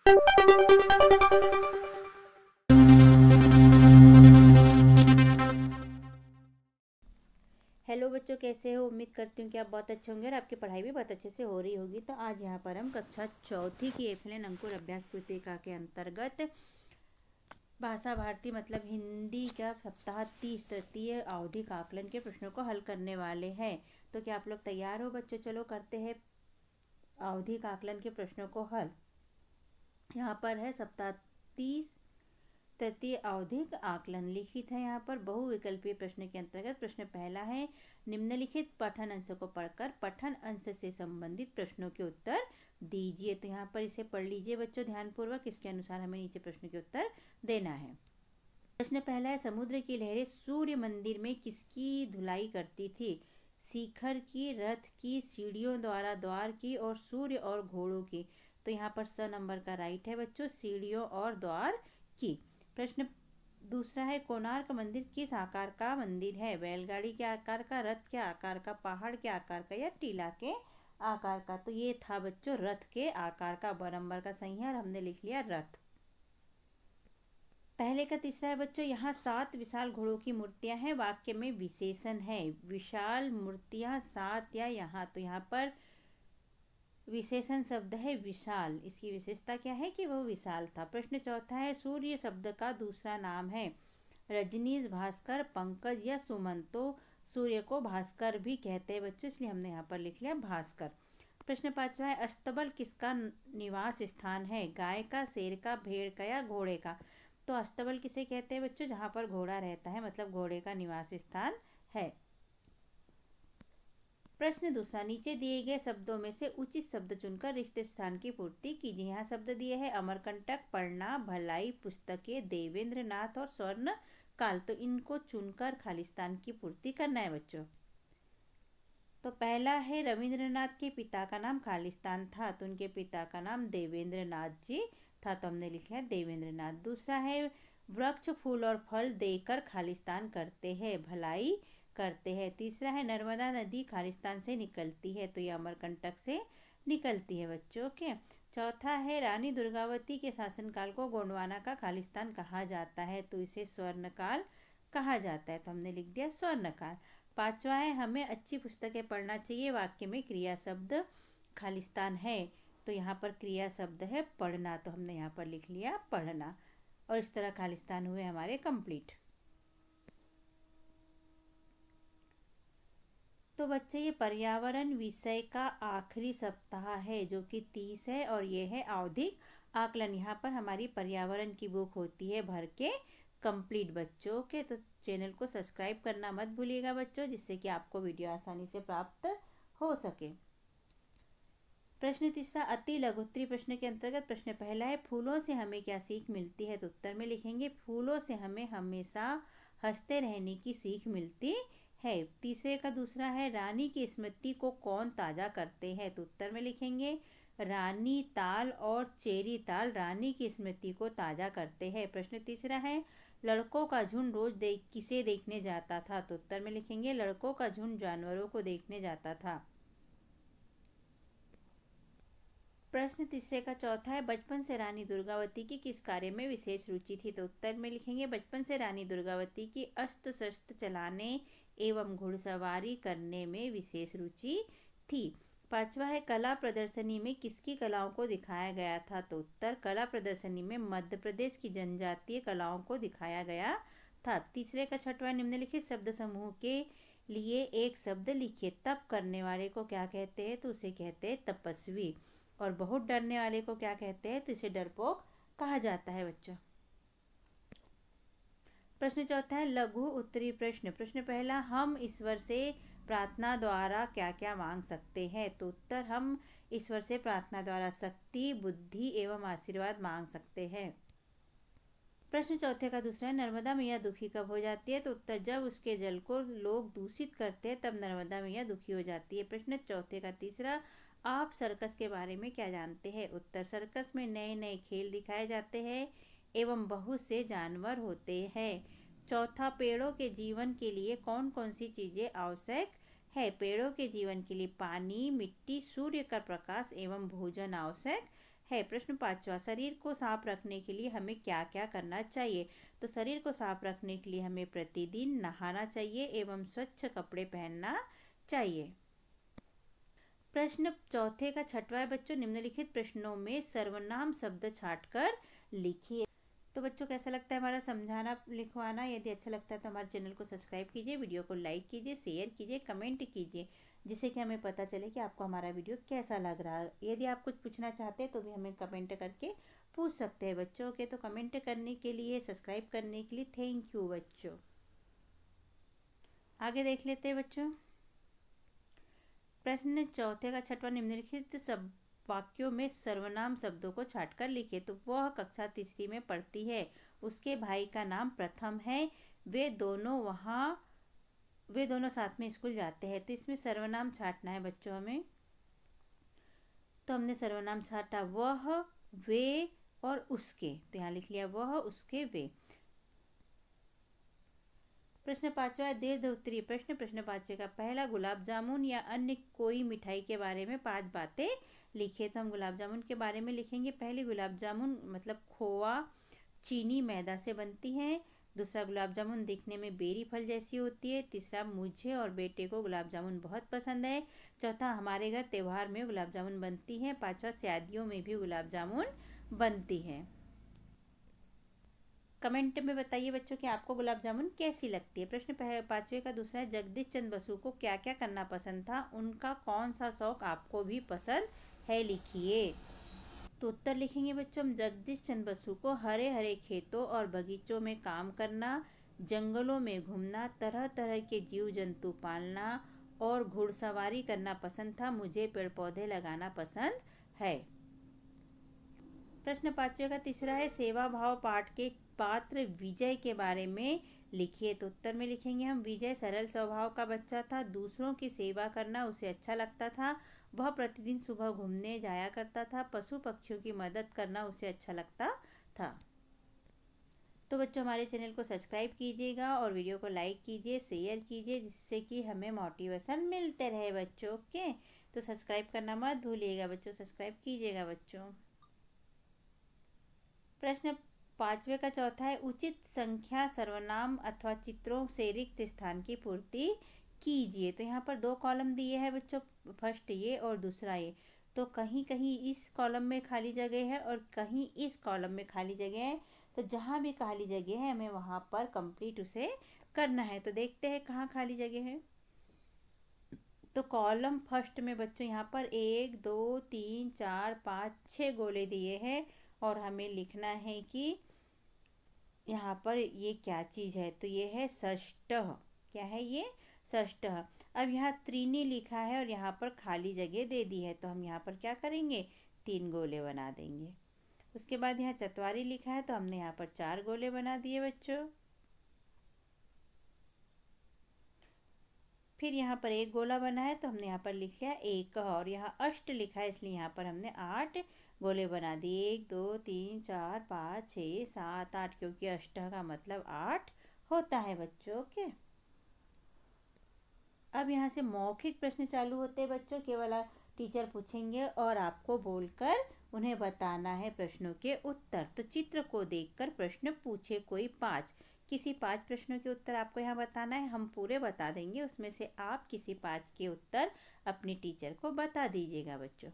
Hello बच्चों, कैसे हो? उम्मीद करती हूँ कि आप बहुत अच्छे होंगे और आपकी पढ़ाई भी बहुत अच्छे से हो रही होगी। तो आज यहाँ पर हम कक्षा चौथी की एफएलएन अंकुर अभ्यास पुस्तिका के अंतर्गत भाषा भारती मतलब हिंदी का सप्ताह 30 तृतीय आवधिक आकलन के प्रश्नों को हल करने वाले हैं। तो क्या आप लोग तैयार हो बच्चों? चलो करते हैं आवधिक आकलन के प्रश्नों को हल। यहाँ पर है सप्ताह 30 तृतीय आवधिक आकलन लिखित है। यहाँ पर बहुविकल्पीय प्रश्न के अंतर्गत प्रश्न पहला है, निम्नलिखित पठन अंश को पढ़कर पठन अंश से संबंधित प्रश्नों के उत्तर दीजिए। तो यहाँ पर इसे पढ़ लीजिए बच्चों ध्यानपूर्वक, इसके अनुसार हमें नीचे प्रश्न के उत्तर देना है। प्रश्न पहला है, समुद्र की लहरें सूर्य मंदिर में किसकी धुलाई करती थी? शिखर की, रथ की, सीढ़ियों द्वारा द्वार की और सूर्य और घोड़ों की। तो यहाँ पर स नंबर का राइट है बच्चों, सीढ़ियों और द्वार की। प्रश्न दूसरा है, कोणार्क मंदिर किस आकार का मंदिर है? बैलगाड़ी के आकार का, रथ के आकार का, पहाड़ के आकार का या टीला के आकार का? तो ये था बच्चों रथ के आकार का। ब नंबर का सही है और हमने लिख लिया रथ। पहले का तीसरा है बच्चों, यहाँ 7 विशाल घोड़ों की मूर्तियां हैं, वाक्य में विशेषण है। विशाल मूर्तियां 7 या यहाँ, तो यहाँ पर विशेषण शब्द है विशाल। इसकी विशेषता क्या है कि वह विशाल था। प्रश्न चौथा है, सूर्य शब्द का दूसरा नाम है? रजनीश, भास्कर, पंकज या सुमन। तो सूर्य को भास्कर भी कहते हैं बच्चों, इसलिए हमने यहाँ पर लिख लिया भास्कर। प्रश्न पांचवा है, अस्तबल किसका निवास स्थान है? गाय का, शेर का, भेड़ का या घोड़े का? तो अस्तबल किसे कहते हैं बच्चों? जहाँ पर घोड़ा रहता है, मतलब घोड़े का निवास स्थान है। प्रश्न दूसरा, नीचे दिए गए शब्दों में से उचित शब्द चुनकर रिक्त स्थान की पूर्ति कीजिए। यहाँ शब्द दिए हैं अमरकंटक, पढ़ना, भलाई, पुस्तकें, देवेंद्र नाथ और स्वर्ण काल। तो इनको चुनकर खाली स्थान की पूर्ति करना है बच्चों। तो पहला है, रविंद्रनाथ के पिता का नाम खालिस्तान था, तो उनके पिता का नाम देवेंद्र नाथ जी था, तो हमने लिखा है देवेंद्र नाथ। दूसरा है, वृक्ष फूल और फल देकर खालिस्तान करते हैं, भलाई करते हैं। तीसरा है, नर्मदा नदी खालिस्तान से निकलती है, तो ये अमरकंटक से निकलती है बच्चों के। चौथा है, रानी दुर्गावती के शासनकाल को गोंडवाना का खालिस्तान कहा जाता है, तो इसे स्वर्णकाल कहा जाता है, तो हमने लिख दिया स्वर्णकाल। पांचवा है, हमें अच्छी पुस्तकें पढ़ना चाहिए, वाक्य में क्रिया शब्द खालिस्तान है, तो यहाँ पर क्रिया शब्द है पढ़ना, तो हमने यहाँ पर लिख लिया पढ़ना। और इस तरह खालिस्तान हुए हमारे कंप्लीट। तो बच्चे ये पर्यावरण विषय का आखिरी सप्ताह है जो कि 30 है, और ये है आवधिक आकलन। यहाँ पर हमारी पर्यावरण की बुक होती है भर के कंप्लीट बच्चों के। तो चैनल को सब्सक्राइब करना मत भूलिएगा बच्चों, जिससे कि आपको वीडियो आसानी से प्राप्त हो सके। प्रश्न तीसरा, अति लघुत्तरीय प्रश्न के अंतर्गत प्रश्न पहला है, फूलों से हमें क्या सीख मिलती है? तो उत्तर में लिखेंगे, फूलों से हमें हमेशा हंसते रहने की सीख मिलती है। तीसरे का दूसरा है, रानी की स्मृति को कौन ताजा करते हैं? तो उत्तर में लिखेंगे, रानी ताल और चेरी ताल रानी की स्मृति को ताजा करते हैं। प्रश्न तीसरा है, लड़कों का झुंड रोज किसे देखने जाता था? तो उत्तर में लिखेंगे, लड़कों का झुंड जानवरों को देखने जाता था। प्रश्न तीसरे का चौथा है, बचपन से रानी दुर्गावती की किस कार्य में विशेष रुचि थी? तो उत्तर में लिखेंगे, बचपन से रानी दुर्गावती की अस्त्र शस्त्र चलाने एवं घुड़सवारी करने में विशेष रुचि थी। पांचवा है, कला प्रदर्शनी में किसकी कलाओं को दिखाया गया था? तो उत्तर, कला प्रदर्शनी में मध्य प्रदेश की जनजातीय कलाओं को दिखाया गया था। तीसरे का छठवां, निम्नलिखित शब्द समूह के लिए एक शब्द लिखिए। तप करने वाले को क्या कहते हैं? तो उसे कहते हैं तपस्वी। और बहुत डरने वाले को क्या कहते हैं? तो इसे डरपोक कहा जाता है बच्चों। प्रश्न चौथा है, लघु उत्तरीय प्रश्न। प्रश्न पहला, हम ईश्वर से प्रार्थना द्वारा क्या क्या मांग सकते हैं? तो उत्तर, हम ईश्वर से प्रार्थना द्वारा शक्ति, बुद्धि एवं आशीर्वाद मांग सकते हैं। प्रश्न चौथे का दूसरा है, नर्मदा मैया दुखी कब हो जाती है? तो उत्तर, जब उसके जल को लोग दूषित करते हैं तब नर्मदा मैया दुखी हो जाती है। प्रश्न चौथे का तीसरा, आप सर्कस के बारे में क्या जानते हैं? उत्तर, सर्कस में नए नए खेल दिखाए जाते हैं एवं बहुत से जानवर होते हैं। चौथा, पेड़ों के जीवन के लिए कौन कौन सी चीज़ें आवश्यक है? पेड़ों के जीवन के लिए पानी, मिट्टी, सूर्य का प्रकाश एवं भोजन आवश्यक है। प्रश्न 5वां, शरीर को साफ रखने के लिए हमें क्या क्या करना चाहिए? तो शरीर को साफ रखने के लिए हमें प्रतिदिन नहाना चाहिए एवं स्वच्छ कपड़े पहनना चाहिए। प्रश्न चौथे का 6वां है बच्चों, निम्नलिखित प्रश्नों में सर्वनाम शब्द छांटकर लिखिए। तो बच्चों कैसा लगता है हमारा समझाना लिखवाना? यदि अच्छा लगता है तो हमारे चैनल को सब्सक्राइब कीजिए, वीडियो को लाइक कीजिए, शेयर कीजिए, कमेंट कीजिए, जिससे कि हमें पता चले कि आपको हमारा वीडियो कैसा लग रहा है। यदि आप कुछ पूछना चाहते हैं तो भी हमें कमेंट करके पूछ सकते हैं बच्चों के। तो कमेंट करने के लिए, सब्सक्राइब करने के लिए थैंक यू बच्चों। आगे देख लेते हैं बच्चों। प्रश्न चौथे का 6वां, निम्नलिखित सब वाक्यों में सर्वनाम शब्दों को छांटकर लिखे। तो वह कक्षा 3 में पढ़ती है, उसके भाई का नाम प्रथम है, वे दोनों साथ में स्कूल जाते हैं। तो इसमें सर्वनाम छांटना है बच्चों हमें। तो हमने सर्वनाम छांटा वह, वे और उसके। तो यहाँ लिख लिया वह, उसके, वे। प्रश्न 5वां, दीर्घ उत्तरीय प्रश्न। प्रश्न 5वें का पहला, गुलाब जामुन या अन्य कोई मिठाई के बारे में 5 बातें लिखिए। तो हम गुलाब जामुन के बारे में लिखेंगे। पहली, गुलाब जामुन मतलब खोआ, चीनी, मैदा से बनती है। दूसरा, गुलाब जामुन दिखने में बेरी फल जैसी होती है। तीसरा, मुझे और बेटे को गुलाब जामुन बहुत पसंद है। चौथा, हमारे घर त्योहार में गुलाब जामुन बनती है। 5वां, शादियों में भी गुलाब जामुन बनती है। कमेंट में बताइए बच्चों कि आपको गुलाब जामुन कैसी लगती है। प्रश्न 5वें का दूसरा है, जगदीश चंद्र बसु को क्या क्या करना पसंद था, उनका कौन सा शौक आपको भी पसंद है, लिखिए। तो उत्तर लिखेंगे बच्चों हम, जगदीश चंद्र बसु को हरे हरे खेतों और बगीचों में काम करना, जंगलों में घूमना, तरह तरह के जीव जंतु पालना और घुड़सवारी करना पसंद था। मुझे पेड़ पौधे लगाना पसंद है। प्रश्न 5वें का तीसरा है, सेवा भाव पाठ के पात्र विजय के बारे में लिखिए। तो उत्तर में लिखेंगे हम, विजय सरल स्वभाव का बच्चा था, दूसरों की सेवा करना उसे अच्छा लगता था, वह प्रतिदिन सुबह घूमने जाया करता था, पशु पक्षियों की मदद करना उसे अच्छा लगता था। तो बच्चों हमारे चैनल को सब्सक्राइब कीजिएगा और वीडियो को लाइक कीजिए, शेयर कीजिए, जिससे कि हमें मोटिवेशन मिलते रहे बच्चों। ओके, तो सब्सक्राइब करना मत भूलिएगा बच्चों, सब्सक्राइब कीजिएगा बच्चों। प्रश्न 5वें का चौथा है, उचित संख्या सर्वनाम अथवा चित्रों से रिक्त स्थान की पूर्ति कीजिए। तो यहाँ पर 2 कॉलम दिए हैं बच्चों, फर्स्ट ये और दूसरा ये। तो कहीं कहीं इस कॉलम में खाली जगह है और कहीं इस कॉलम में खाली जगह है। तो जहाँ भी खाली जगह है हमें वहाँ पर कंप्लीट उसे करना है। तो देखते हैं कहाँ खाली जगह है। तो कॉलम फर्स्ट में बच्चों यहाँ पर 1 2 3 4 5 6 गोले दिए हैं और हमें लिखना है कि यहाँ पर ये क्या चीज़ है। तो ये है षष्ठः। क्या है ये? षष्ठः। अब यहाँ त्रीनी लिखा है और यहाँ पर खाली जगह दे दी है, तो हम यहाँ पर क्या करेंगे, 3 गोले बना देंगे। उसके बाद यहाँ चत्वारी लिखा है तो हमने यहाँ पर 4 गोले बना दिए बच्चों। फिर यहाँ पर 1 गोला बना है तो हमने यहाँ पर लिख लिया 1, और यहाँ अष्ट लिखा है इसलिए यहाँ पर हमने 8 गोले बना दिए। 1 2 3 4 5 6 7 8, क्योंकि अष्ट का मतलब 8 होता है बच्चों। ओके, अब यहाँ से मौखिक प्रश्न चालू होते हैं बच्चों। केवल टीचर पूछेंगे और आपको बोलकर उन्हें बताना है प्रश्नों के उत्तर। तो चित्र को देखकर प्रश्न पूछे कोई 5, किसी 5 प्रश्नों के उत्तर आपको यहाँ बताना है। हम पूरे बता देंगे, उसमें से आप किसी 5 के उत्तर अपनी टीचर को बता दीजिएगा बच्चों।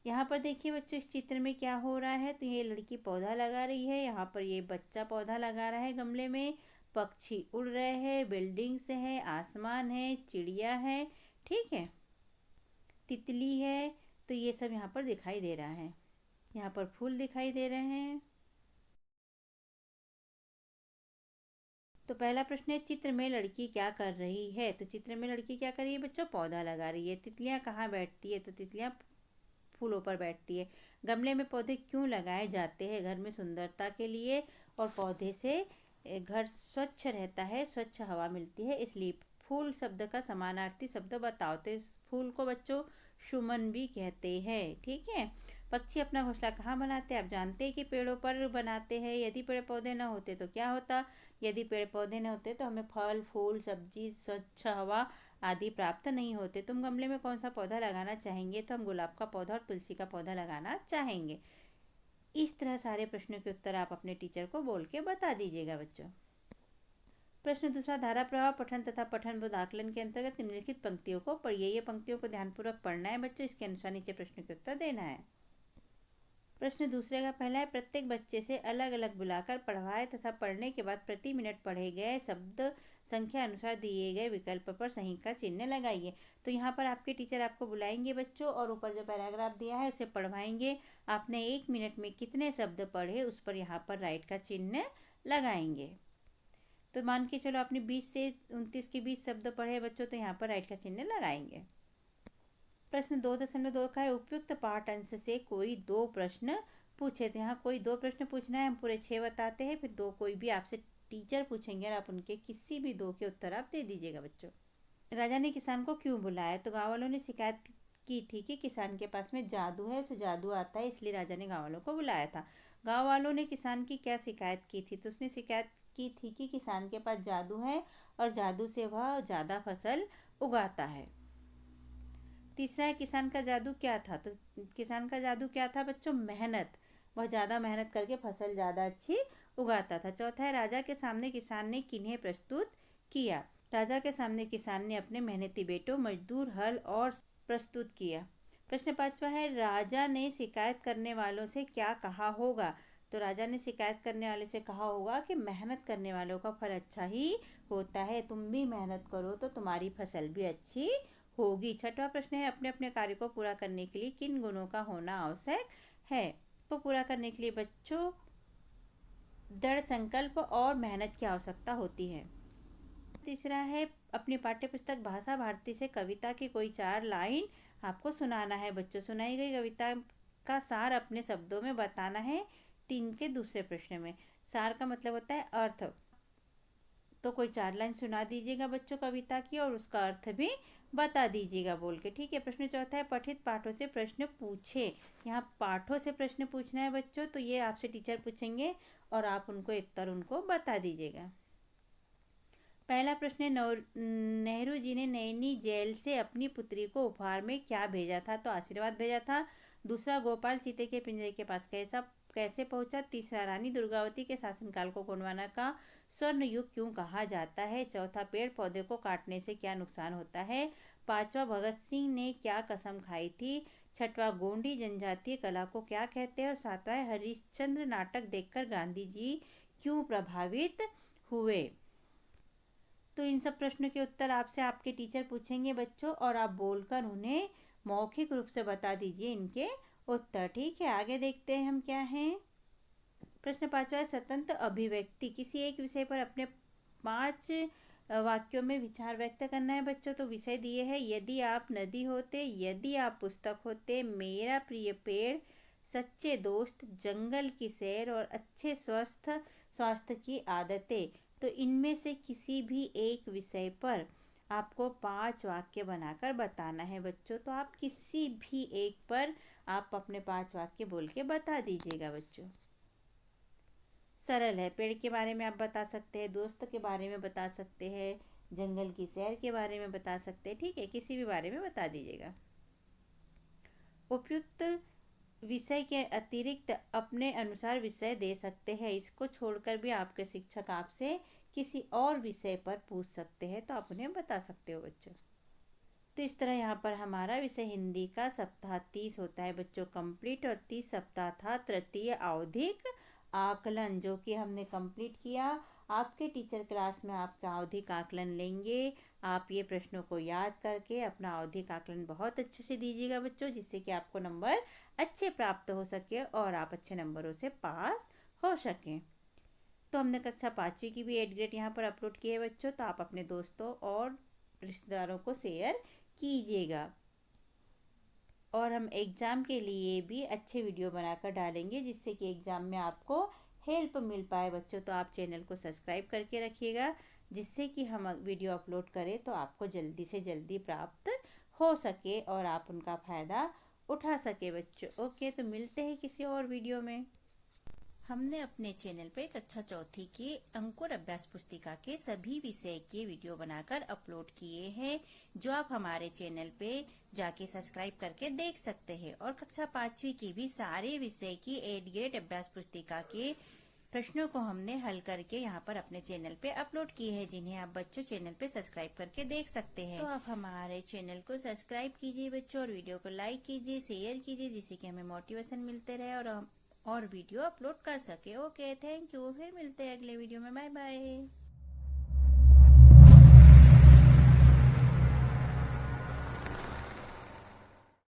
यहाँ पर देखिए बच्चों, इस चित्र में क्या हो रहा है। तो ये लड़की पौधा लगा रही है, यहाँ पर ये बच्चा पौधा लगा रहा है गमले में। पक्षी उड़ रहे हैं, बिल्डिंग्स है, आसमान है, चिड़िया है, ठीक है, तितली है। तो ये सब यहाँ पर दिखाई दे रहा है। यहाँ पर फूल दिखाई दे रहे हैं। तो पहला प्रश्न है, चित्र में लड़की क्या कर रही है। तो चित्र में लड़की क्या कर रही है बच्चों, पौधा लगा रही है। तितलियाँ कहाँ बैठती है, तो तितलियाँ फूलों पर बैठती है। गमले में पौधे क्यों लगाए जाते हैं, घर में सुंदरता के लिए, और पौधे से घर स्वच्छ रहता है, स्वच्छ हवा मिलती है, इसलिए। फूल शब्द का समानार्थी शब्द बताओ। तो इस फूल को बच्चों सुमन भी कहते हैं, ठीक है। पक्षी अपना घोंसला कहाँ बनाते हैं, आप जानते हैं कि पेड़ों पर बनाते हैं। यदि पेड़ पौधे न होते तो क्या होता, यदि पेड़ पौधे न होते तो हमें फल फूल सब्जी स्वच्छ हवा आदि प्राप्त नहीं होते। तुम गमले में कौन सा पौधा लगाना चाहेंगे? तो हम गुलाब का पौधा और तुलसी का पौधा लगाना चाहेंगे। इस तरह सारे प्रश्नों के उत्तर आप अपने टीचर को बोल के बता दीजिएगा बच्चों। प्रश्न दूसरा, धारा प्रवाह पठन तथा पठन बोध आकलन के अंतर्गत निम्नलिखित पंक्तियों को पढ़िए। ये पंक्तियों को ध्यानपूर्वक पढ़ना है बच्चों, इसके अनुसार नीचे प्रश्न के उत्तर देना है। प्रश्न दूसरे का पहला है, प्रत्येक बच्चे से अलग अलग बुलाकर पढ़वाए तथा पढ़ने के बाद प्रति मिनट पढ़े गए शब्द संख्या अनुसार दिए गए विकल्प पर सही का चिन्ह लगाइए। तो यहाँ पर आपके टीचर आपको बुलाएंगे बच्चों और ऊपर जो पैराग्राफ दिया है उसे पढ़वाएंगे। आपने 1 मिनट में कितने शब्द पढ़े उस पर यहाँ पर राइट का चिन्ह लगाएंगे। तो मान के चलो आपने 20 से 29 के बीच शब्द पढ़े बच्चों, तो यहाँ पर राइट का चिन्ह लगाएंगे। प्रश्न 2.2 का है, उपयुक्त पाठ अंश से कोई 2 प्रश्न पूछे। तो यहाँ कोई 2 प्रश्न पूछना है, हम पूरे 6 बताते हैं, फिर 2 कोई भी आपसे टीचर पूछेंगे और आप उनके किसी भी 2 के उत्तर आप दे दीजिएगा बच्चों। राजा ने किसान को क्यों बुलाया? तो गाँव वालों ने शिकायत की थी कि किसान के पास में जादू है, उसे जादू आता है, इसलिए राजा ने गाँव वालों को बुलाया था। गाँव वालों ने किसान की क्या शिकायत की थी? तो उसने शिकायत की थी कि किसान के पास जादू है और जादू से वह ज़्यादा फसल उगाता है। तीसरा है, किसान का जादू क्या था? तो किसान का जादू क्या था बच्चों? मेहनत। वह ज़्यादा मेहनत करके फसल ज़्यादा अच्छी उगाता था। चौथा है, राजा के सामने किसान ने किन्हें प्रस्तुत किया? राजा के सामने किसान ने अपने मेहनती बेटों, मजदूर, हल और प्रस्तुत किया। प्रश्न 5वां है, राजा ने शिकायत करने वालों से क्या कहा होगा? तो राजा ने शिकायत करने वाले से कहा होगा कि मेहनत करने वालों का फल अच्छा ही होता है, तुम भी मेहनत करो तो तुम्हारी फसल भी अच्छी होगी। 6वां प्रश्न है, अपने अपने कार्य को पूरा करने के लिए किन गुणों का होना आवश्यक है? तो पूरा करने के लिए बच्चों दृढ़ संकल्प और मेहनत की आवश्यकता होती है। तीसरा है, अपनी पाठ्यपुस्तक भाषा भारती से कविता की कोई 4 लाइन आपको सुनाना है बच्चों। सुनाई गई कविता का सार अपने शब्दों में बताना है 3 के दूसरे प्रश्न में। सार का मतलब होता है अर्थ। तो कोई 4 लाइन सुना दीजिएगा बच्चों कविता की और उसका अर्थ भी बता दीजिएगा बोल के, ठीक है। प्रश्न चौथा है, पठित पाठों से प्रश्न पूछे। यहाँ पाठों से प्रश्न पूछना है बच्चों, तो ये आपसे टीचर पूछेंगे और आप उनको उत्तर उनको बता दीजिएगा। पहला प्रश्न है, नेहरू जी ने नैनी जेल से अपनी पुत्री को उपहार में क्या भेजा था? तो आशीर्वाद भेजा था। दूसरा, गोपाल चीते के पिंजरे के पास कैसे पहुंचा? तीसरा, रानी दुर्गावती के शासनकाल को गोंडवाना का स्वर्ण युग क्यों कहा जाता है? चौथा, पेड़ पौधे को काटने से क्या नुकसान होता है? पांचवा, भगत सिंह ने क्या कसम खाई थी? छठवां, गोंडी जनजातीय कला को क्या कहते हैं? और सातवां, हरिश्चंद्र नाटक देखकर गांधी जी क्यों प्रभावित हुए? तो इन सब प्रश्नों के उत्तर आपसे आपके टीचर पूछेंगे बच्चों और आप बोलकर उन्हें मौखिक रूप से बता दीजिए इनके उत्तर, ठीक है। आगे देखते हैं हम क्या हैं। प्रश्न 5वां, स्वतंत्र अभिव्यक्ति। किसी एक विषय पर अपने 5 वाक्यों में विचार व्यक्त करना है बच्चों। तो विषय दिए है, यदि आप नदी होते, यदि आप पुस्तक होते, मेरा प्रिय पेड़, सच्चे दोस्त, जंगल की सैर और अच्छे स्वास्थ्य की आदतें। तो इनमें से किसी भी एक विषय पर आपको 5 वाक्य बनाकर बताना है बच्चों। तो आप किसी भी एक पर आप अपने 5 वाक्य बोल के बता दीजिएगा बच्चों। सरल है, पेड़ के बारे में आप बता सकते हैं, दोस्त के बारे में बता सकते हैं, जंगल की सैर के बारे में बता सकते हैं, ठीक है, किसी भी बारे में बता दीजिएगा। उपयुक्त विषय के अतिरिक्त अपने अनुसार विषय दे सकते हैं। इसको छोड़कर भी आपके शिक्षक आपसे किसी और विषय पर पूछ सकते हैं, तो आप उन्हें बता सकते हो बच्चों। तो इस तरह यहाँ पर हमारा विषय हिंदी का सप्ताह 30 होता है बच्चों कंप्लीट, और 30 सप्ताह था तृतीय आवधिक आकलन, जो कि हमने कंप्लीट किया। आपके टीचर क्लास में आपका आवधिक आकलन लेंगे। आप ये प्रश्नों को याद करके अपना आवधिक आकलन बहुत अच्छे से दीजिएगा बच्चों, जिससे कि आपको नंबर अच्छे प्राप्त हो सके और आप अच्छे नंबरों से पास हो सकें। तो हमने कक्षा 5वीं की भी 8 ग्रेड यहाँ पर अपलोड की है बच्चों, तो आप अपने दोस्तों और रिश्तेदारों को शेयर कीजिएगा। और हम एग्ज़ाम के लिए भी अच्छे वीडियो बनाकर डालेंगे, जिससे कि एग्ज़ाम में आपको हेल्प मिल पाए बच्चों। तो आप चैनल को सब्सक्राइब करके रखिएगा, जिससे कि हम वीडियो अपलोड करें तो आपको जल्दी से जल्दी प्राप्त हो सके और आप उनका फ़ायदा उठा सके बच्चों। ओके, तो मिलते हैं किसी और वीडियो में। हमने अपने चैनल पे कक्षा चौथी के अंकुर अभ्यास पुस्तिका के सभी विषय के वीडियो बनाकर अपलोड किए हैं, जो आप हमारे चैनल पे जाके सब्सक्राइब करके देख सकते हैं। और कक्षा 5वीं की भी सारे विषय की 8 ग्रेड अभ्यास पुस्तिका के प्रश्नों को हमने हल करके यहाँ पर अपने चैनल पे अपलोड किए हैं, जिन्हें आप बच्चों चैनल पे सब्सक्राइब करके देख सकते हैं। तो आप हमारे चैनल को सब्सक्राइब कीजिए बच्चों, और वीडियो को लाइक कीजिए, शेयर कीजिए, जिससे कि हमें मोटिवेशन मिलते रहे और हम और वीडियो अपलोड कर सके। Okay, thank you. फिर मिलते हैं अगले वीडियो में। Bye bye.